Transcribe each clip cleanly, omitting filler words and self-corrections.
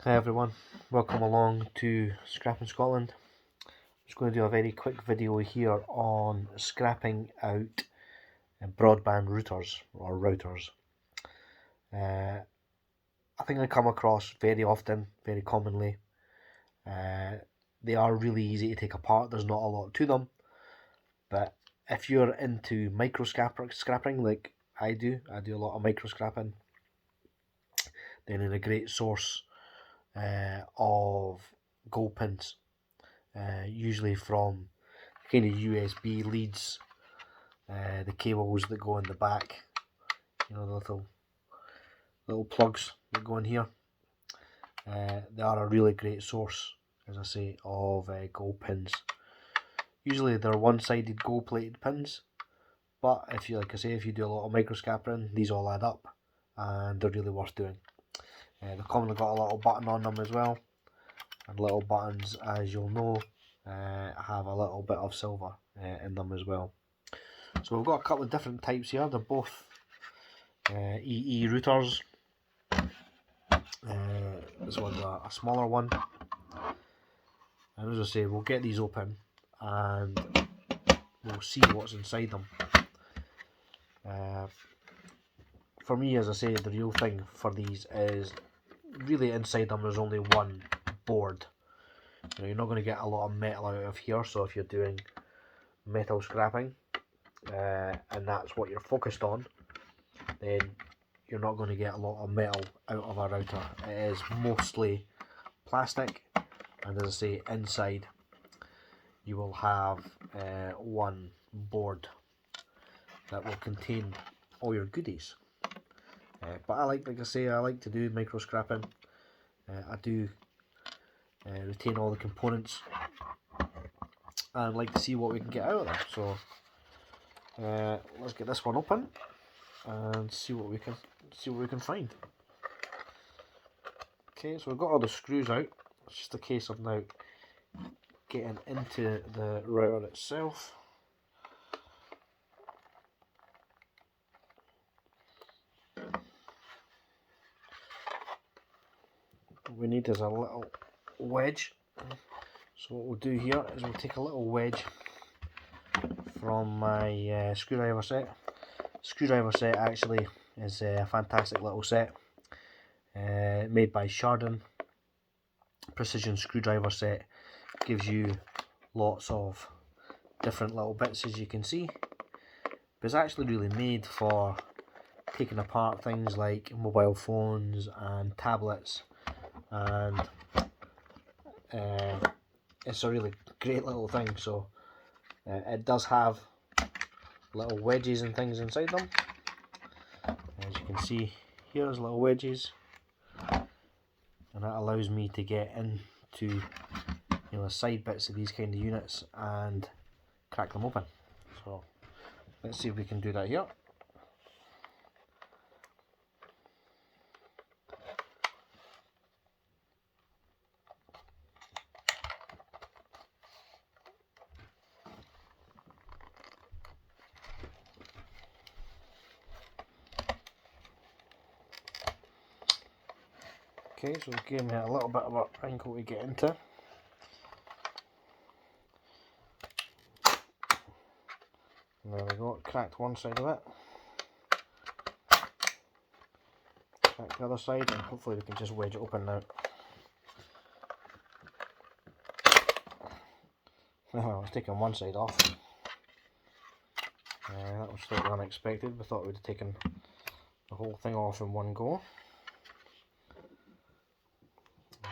Hi everyone, welcome along to Scrapping Scotland. I'm just going to do a very quick video here on scrapping out broadband routers or routers. I think I come across very often, very commonly. They are really easy to take apart, there's not a lot to them, but if you're into micro scrapping like I do a lot of micro scrapping, then it's a great source of gold pins, usually from kind of USB leads, the cables that go in the back, the little plugs that go in here. They are a really great source, as I say, of gold pins. Usually they're one-sided gold-plated pins, but if you do a lot of micro scrapping, these all add up, and they're really worth doing. They've commonly got a little button on them as well, and little buttons, as you'll know, have a little bit of silver in them as well. So we've got a couple of different types here. They're both EE routers. This one's a smaller one, and as I say, we'll get these open and we'll see what's inside them. For me, as I say, the real thing for these is really inside them there's only one board. You're not going to get a lot of metal out of here, so if you're doing metal scrapping and that's what you're focused on, then you're not going to get a lot of metal out of a router. It is mostly plastic, and as I say, inside you will have one board that will contain all your goodies. But I like to do micro scrapping. I do retain all the components and like to see what we can get out of them. So let's get this one open and see what we can find. Okay, so we've got all the screws out. It's just a case of now getting into the router itself. What we need is a little wedge. So what we'll do here is we'll take a little wedge from my screwdriver set. Screwdriver set actually is a fantastic little set, made by Chardon. Precision screwdriver set gives you lots of different little bits, as you can see, but it's actually really made for taking apart things like mobile phones and tablets, and it's a really great little thing. So it does have little wedges and things inside them. As you can see, here's little wedges, and that allows me to get into the side bits of these kind of units and crack them open. So let's see if we can do that here. Okay, so it gave me a little bit of a wrinkle to get into. There we go, cracked one side of it. Crack the other side, and hopefully we can just wedge it open now. Well, I was taking one side off. That was slightly unexpected. We thought we'd have taken the whole thing off in one go.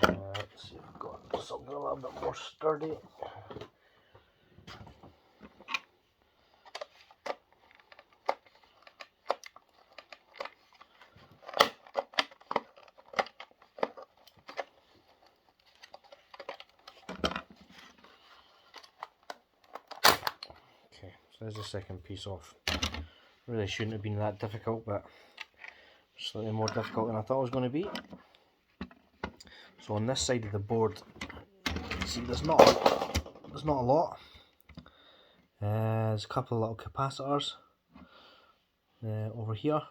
Let's see if I've got something a little bit more sturdy. Okay, so there's the second piece off. Really shouldn't have been that difficult, but slightly more difficult than I thought it was going to be. So on this side of the board, you see there's not a lot. There's a couple of little capacitors over here.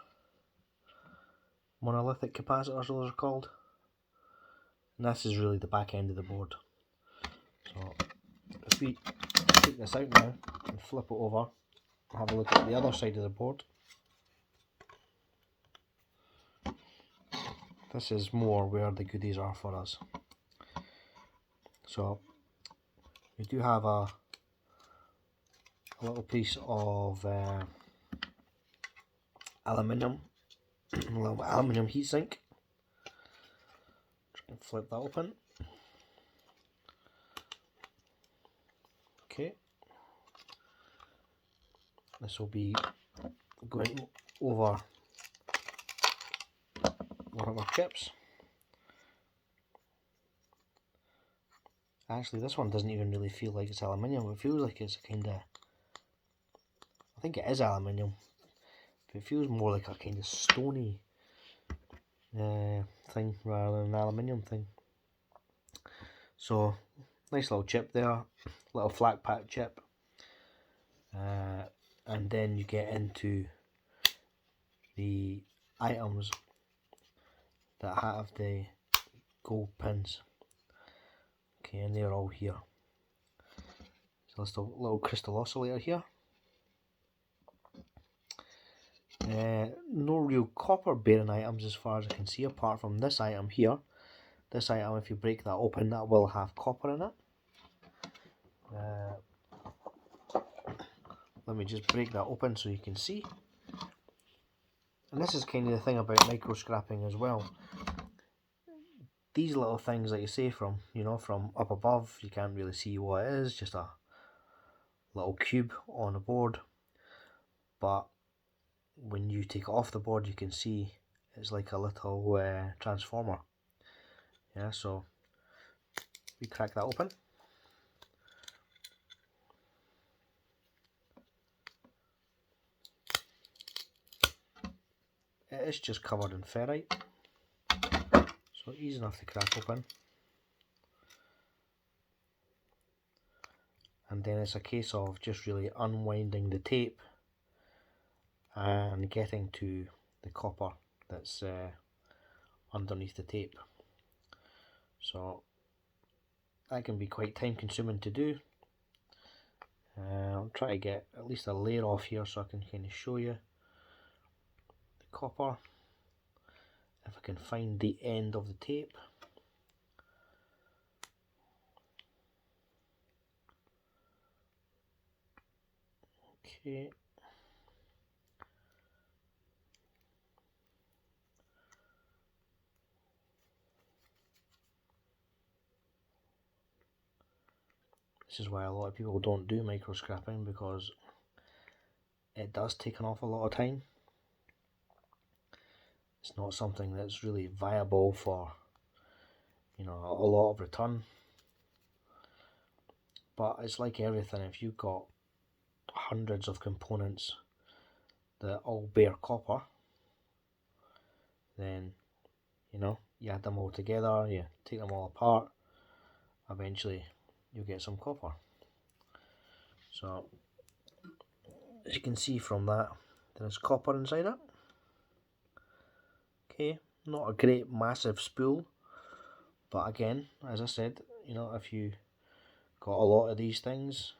Monolithic capacitors, those are called. And this is really the back end of the board. So if we take this out now and flip it over, have a look at the other side of the board. This is more where the goodies are for us. So we do have a little piece of aluminium, a little aluminium heatsink. Try and flip that open. Okay. This will be going over one of our chips. Actually, this one doesn't even really feel like it's aluminium. It feels like it's kind of, I think it is aluminium, but it feels more like a kind of stony thing rather than an aluminium thing. So, nice little chip there, little flat pack chip. And then you get into the items that have the gold pins. Okay, and they're all here. So there's a little crystal oscillator here. No real copper bearing items as far as I can see, apart from this item here. This item, if you break that open, that will have copper in it. Let me just break that open so you can see. And this is kind of the thing about micro scrapping as well. These little things, like you say, from up above, you can't really see what it is, just a little cube on a board. But when you take it off the board, you can see it's like a little transformer. Yeah, so we crack that open. It is just covered in ferrite, so easy enough to crack open. And then it's a case of just really unwinding the tape and getting to the copper that's underneath the tape. So that can be quite time consuming to do. I'll try to get at least a layer off here so I can kind of show you the copper. If I can find the end of the tape. Okay. This is why a lot of people don't do micro scrapping, because it does take an awful lot of time. It's not something that's really viable for, a lot of return. But it's like everything, if you've got hundreds of components that all bear copper, then you add them all together, you take them all apart, eventually you'll get some copper. So as you can see from that, there's copper inside it. Okay, not a great massive spool, but again, as I said, if you got a lot of these things,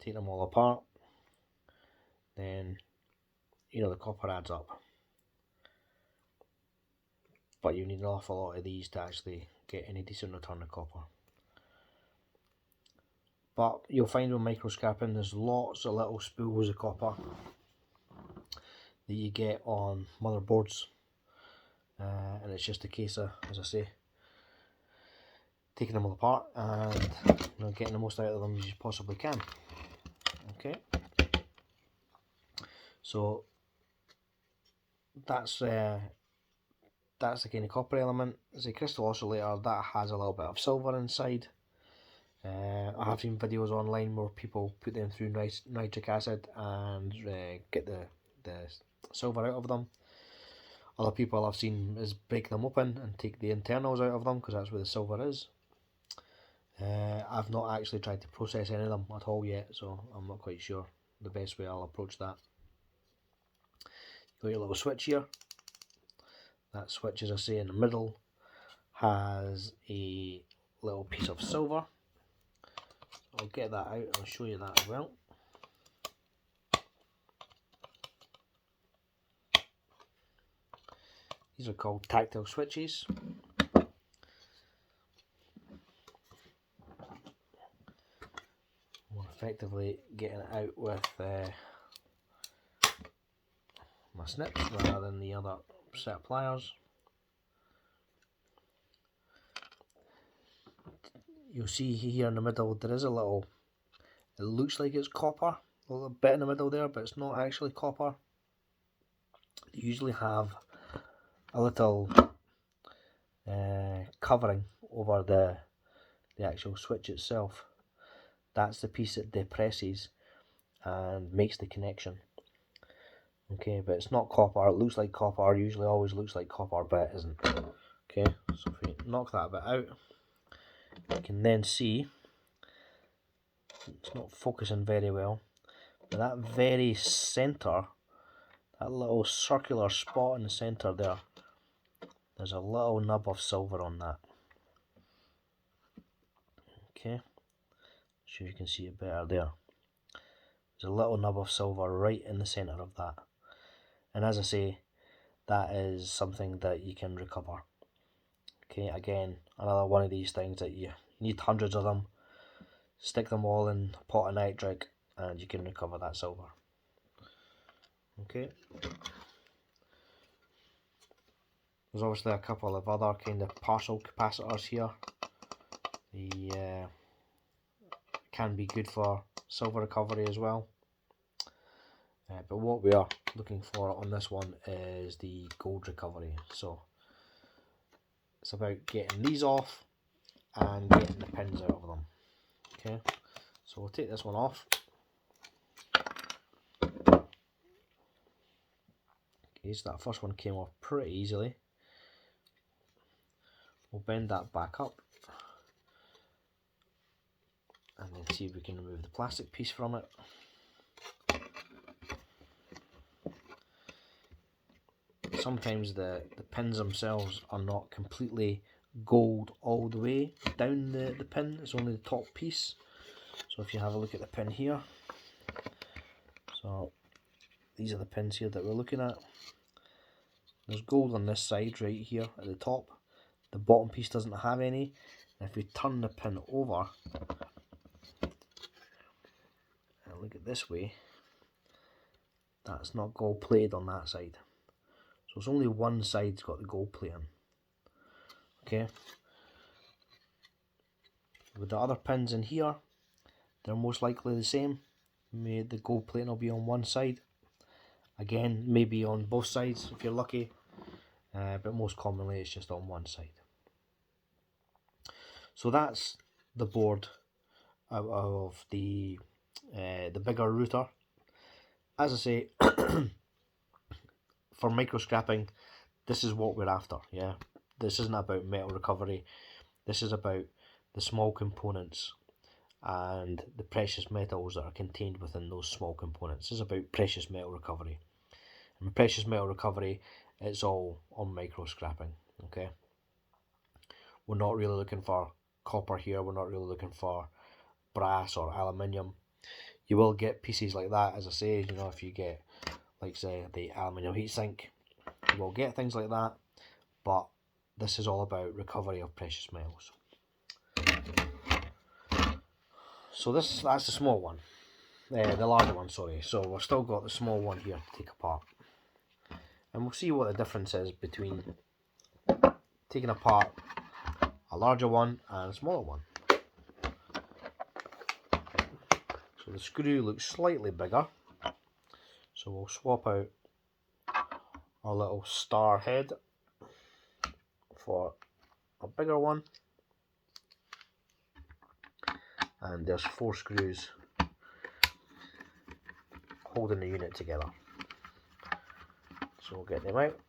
take them all apart, then the copper adds up. But you need an awful lot of these to actually get any decent return of copper. But you'll find with micro scrapping, there's lots of little spools of copper that you get on motherboards, and it's just a case of, as I say, taking them all apart and getting the most out of them as you possibly can. Okay, so that's the kind of copper element. There's a crystal oscillator that has a little bit of silver inside. I have seen videos online where people put them through nitric acid and get the silver out of them. Other people I've seen is break them open and take the internals out of them, because that's where the silver is. I've not actually tried to process any of them at all yet, so I'm not quite sure the best way I'll approach that. You've got your little switch here. That switch, as I say, in the middle has a little piece of silver. I'll get that out, I'll show you that as well. These are called tactile switches. More effectively getting it out with my snips rather than the other set of pliers. You'll see here in the middle there is a little, it looks like it's copper, a little bit in the middle there, but it's not actually copper. They usually have a little covering over the actual switch itself. That's the piece that depresses and makes the connection. Okay, but it's not copper. It looks like copper, usually always looks like copper, but it isn't. Okay, so if we knock that bit out, you can then see, it's not focusing very well, but that very centre, that little circular spot in the centre there, there's a little nub of silver on that. Okay, so you can see it better there. There's a little nub of silver right in the centre of that. And as I say, that is something that you can recover. Okay, again, another one of these things that you need hundreds of them. Stick them all in a pot of nitric and you can recover that silver. Okay. There's obviously a couple of other kind of partial capacitors here. They can be good for silver recovery as well. But what we are looking for on this one is the gold recovery. So it's about getting these off and getting the pins out of them. Okay, so we'll take this one off. Okay, so that first one came off pretty easily. We'll bend that back up and then see if we can remove the plastic piece from it. Sometimes the pins themselves are not completely gold all the way down the pin, it's only the top piece. So if you have a look at the pin here, so these are the pins here that we're looking at. There's gold on this side right here at the top, the bottom piece doesn't have any, and if we turn the pin over and look at this way, that's not gold plated on that side. So it's only one side's got the gold plating. Okay. With the other pins in here, they're most likely the same. The gold plating will be on one side. Again, maybe on both sides if you're lucky, but most commonly it's just on one side. So that's the board out of the bigger router. As I say, for micro scrapping, this is what we're after. Yeah, this isn't about metal recovery. This is about the small components and the precious metals that are contained within those small components. This is about precious metal recovery. And with precious metal recovery, it's all on micro scrapping. Okay, we're not really looking for copper here. We're not really looking for brass or aluminium. You will get pieces like that, as I say. You know, if you get, like say, the aluminium heatsink, you will get things like that. But this is all about recovery of precious metals. So that's the small one, the larger one, sorry. So we've still got the small one here to take apart, and we'll see what the difference is between taking apart a larger one and a smaller one. So the screw looks slightly bigger, so we'll swap out our little star head for a bigger one, and there's 4 screws holding the unit together. So we'll get them out.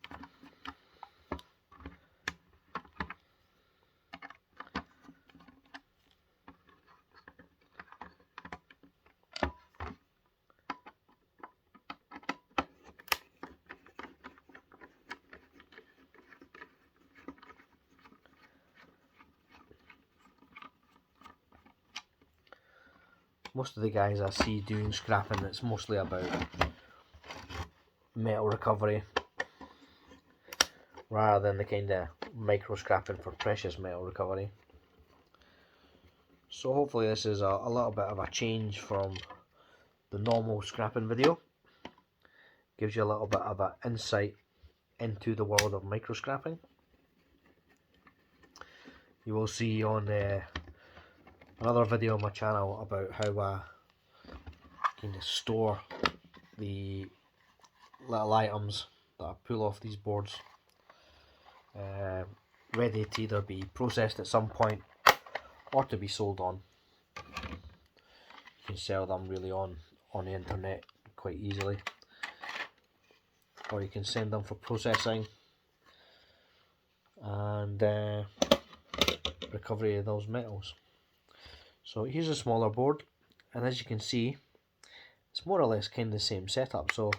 most of the guys I see doing scrapping, it's mostly about metal recovery rather than the kind of micro scrapping for precious metal recovery. So hopefully this is a little bit of a change from the normal scrapping video. Gives you a little bit of an insight into the world of micro scrapping. You will see on another video on my channel about how I kind of store the little items that I pull off these boards, ready to either be processed at some point or to be sold on. You can sell them really on the internet quite easily, or you can send them for processing and recovery of those metals. So here's a smaller board, and as you can see, it's more or less kind of the same setup. So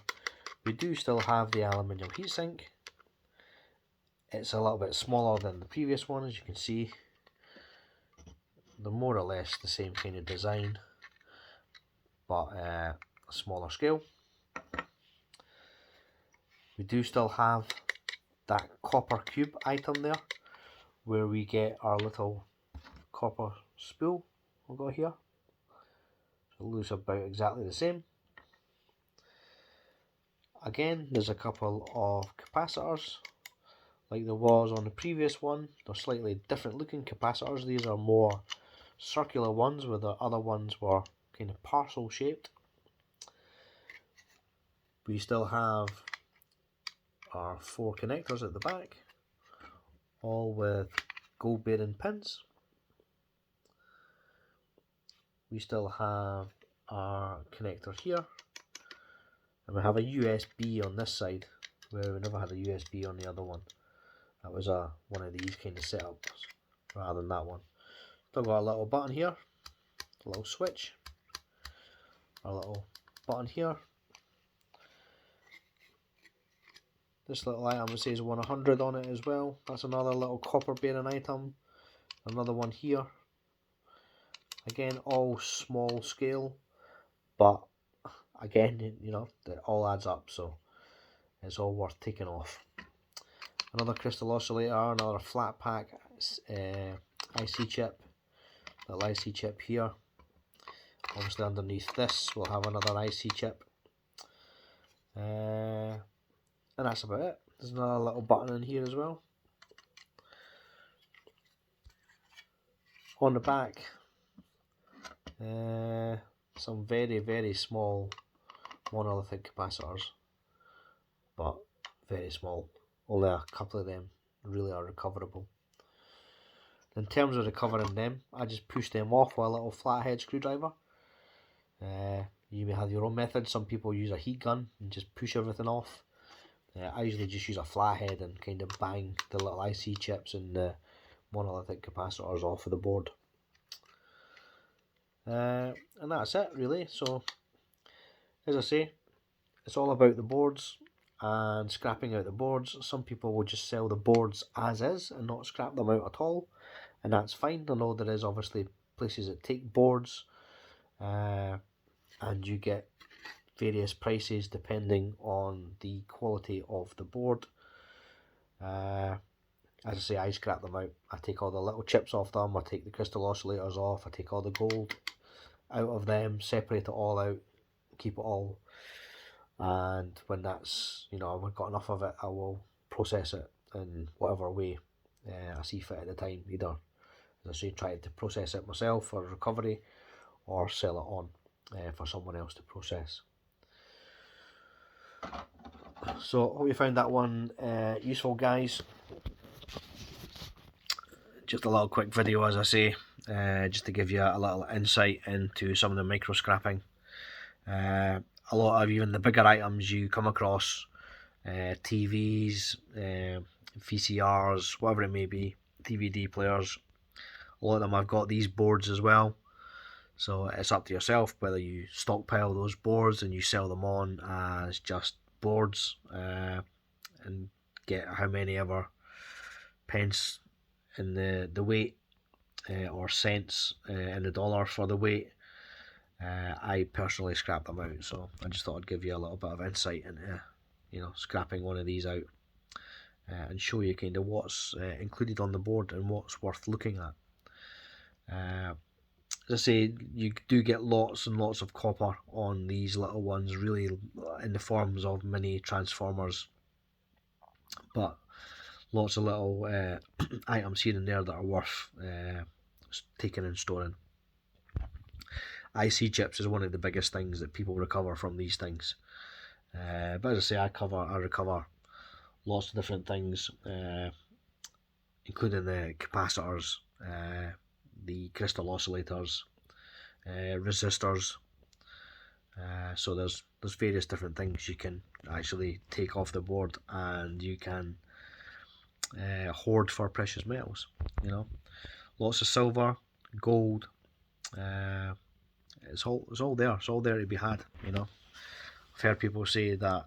we do still have the aluminium heatsink. It's a little bit smaller than the previous one, as you can see. They're more or less the same kind of design, but a smaller scale. We do still have that copper cube item there, where we get our little copper spool. We'll go here. So it looks about exactly the same. Again, there's a couple of capacitors like there was on the previous one. They're slightly different looking capacitors. These are more circular ones, where the other ones were kind of parcel shaped. We still have our 4 connectors at the back, all with gold bearing pins. We still have our connector here, and we have a USB on this side, where we never had a USB on the other one. That was one of these kind of setups rather than that one. Still got a little button here, a little switch, a little button here. This little item says 100 on it as well. That's another little copper bearing item. Another one here. Again, all small scale, but again, you know, it all adds up, so it's all worth taking off. Another crystal oscillator, another flat pack IC chip, little IC chip here. Obviously underneath this we'll have another IC chip, and that's about it. There's another little button in here as well. On the back, some very small monolithic capacitors, but very small. Only a couple of them really are recoverable. In terms of recovering them, I just push them off with a little flathead screwdriver. You may have your own method. Some people use a heat gun and just push everything off. I usually just use a flathead and kind of bang the little IC chips and the monolithic capacitors off of the board. And that's it really. So as I say, it's all about the boards and scrapping out the boards. Some people will just sell the boards as is and not scrap them out at all, and that's fine. I know there is obviously places that take boards, and you get various prices depending on the quality of the board. As I say, I scrap them out. I take all the little chips off them, I take the crystal oscillators off, I take all the gold out of them, separate it all out, keep it all, and when that's, you know, I've got enough of it, I will process it in whatever way I see fit at the time. Either, as I say, try to process it myself for recovery, or sell it on for someone else to process. So hope you found that one useful, guys. Just a little quick video, as I say, just to give you a little insight into some of the micro scrapping. A lot of even the bigger items you come across, TVs, VCRs, whatever it may be, DVD players, a lot of them have got these boards as well. So it's up to yourself whether you stockpile those boards and you sell them on as just boards, and get how many ever pence in the weight, or cents in the dollar for the weight, I personally scrap them out, so I just thought I'd give you a little bit of insight into, scrapping one of these out, and show you kind of what's included on the board and what's worth looking at. As I say, you do get lots and lots of copper on these little ones, really in the forms of mini transformers, but lots of little items here and there that are worth taking and storing. IC chips is one of the biggest things that people recover from these things. But as I say, I recover lots of different things, including the capacitors, the crystal oscillators, resistors. So there's various different things you can actually take off the board, and you can hoard for precious metals. Lots of silver, gold. It's all there. It's all there to be had. I've heard people say that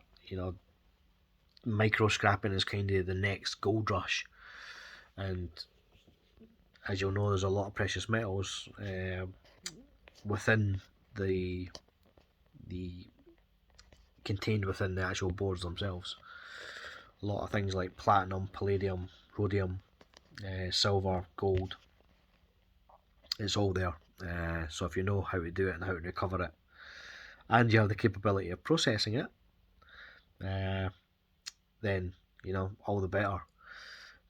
micro scrapping is kind of the next gold rush, and as you'll know, there's a lot of precious metals within the contained within the actual boards themselves. A lot of things like platinum, palladium, rhodium, silver, gold. It's all there. So if you know how to do it and how to recover it, and you have the capability of processing it, then all the better.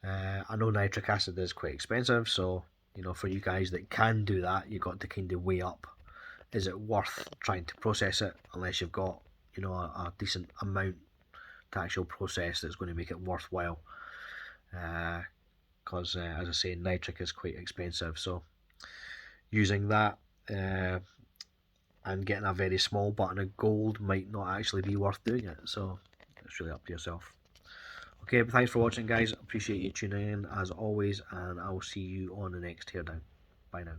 I know nitric acid is quite expensive, so for you guys that can do that, you've got to kind of weigh up, is it worth trying to process it, unless you've got a decent amount to actually process that's going to make it worthwhile, because as I say, nitric is quite expensive, so using that and getting a very small button of gold might not actually be worth doing it, so it's really up to yourself. Okay, but thanks for watching, guys. Appreciate you tuning in as always, and I'll see you on the next teardown. Bye now.